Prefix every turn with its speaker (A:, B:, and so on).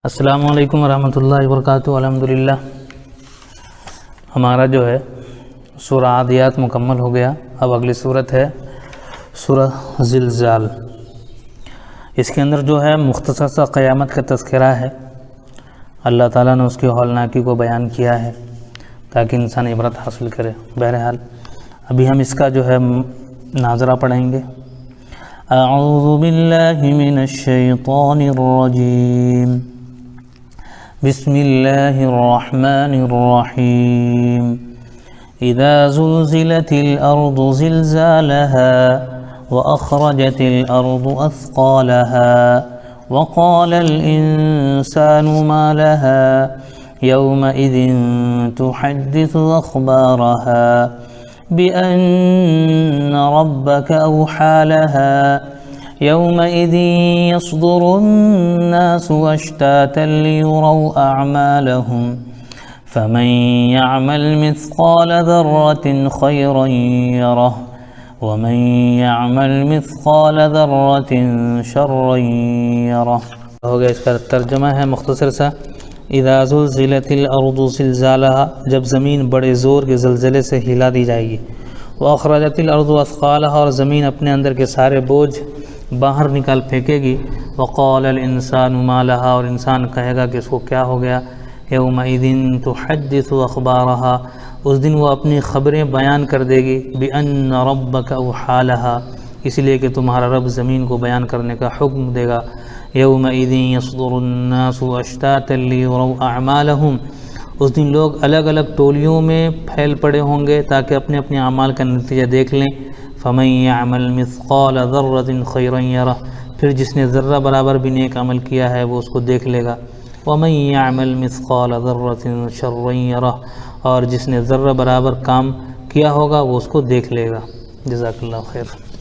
A: السلام علیکم ورحمۃ اللہ وبرکاتہ۔ الحمدللہ ہمارا جو ہے سورہ عادیات مکمل ہو گیا۔ اب اگلی صورت ہے سورہ زلزال۔ اس کے اندر جو ہے مختصر سا قیامت کا تذکرہ ہے۔ اللہ تعالیٰ نے اس کی ہولناکی کو بیان کیا ہے تاکہ انسان عبرت حاصل کرے۔ بہرحال ابھی ہم اس کا جو ہے ناظرہ پڑھیں گے۔ اعوذ باللہ من الشیطان الرجیم، بسم اللہ الرحمن الرحیم۔ اذا زلزلت الارض زلزالها واخرجت الارض اثقالها وقال الانسان ما لها يومئذ تحدث اخبارها بأن ربك أوحى لها يومئذ يصدر الناس أشتاتا ليروا أعمالهم فمن يعمل مثقال ذرة خيرا يره ومن يعمل مثقال ذرة شرا يره۔ ہو گیا، اس کا ترجمہ ہے مختصر سا۔ اذا زلزلت الارض زلزالها، جب زمین بڑے زور کے زلزلے سے ہلا دی جائے گی۔ واخرجت الارض اثقالها، اور زمین اپنے اندر کے سارے بوجھ باہر نکال پھینکے گی۔ وقال الانسان ما لها، اور انسان کہے گا کہ اس کو کیا ہو گیا۔ یومئذ تحدث اخبارها، اس دن وہ اپنی خبریں بیان کر دے گی۔ بان ربک اوحی لها، اس لیے کہ تمہارا رب زمین کو بیان کرنے کا حکم دے گا۔ یومئذ یصدر الناس اشتاتا لیروا اعمالهم، اس دن لوگ الگ الگ ٹولیوں میں پھیل پڑے ہوں گے تاکہ اپنے اپنے اعمال کا نتیجہ دیکھ لیں۔ فمن يعمل مثقال ذرة خيرا يره، پھر جس نے ذرہ برابر بھی نیک عمل کیا ہے وہ اس کو دیکھ لے گا۔ ومن يعمل مثقال ذرة شرا يره، اور جس نے ذرہ برابر کام کیا ہوگا وہ اس کو دیکھ لے گا۔ جزاک اللہ خیر۔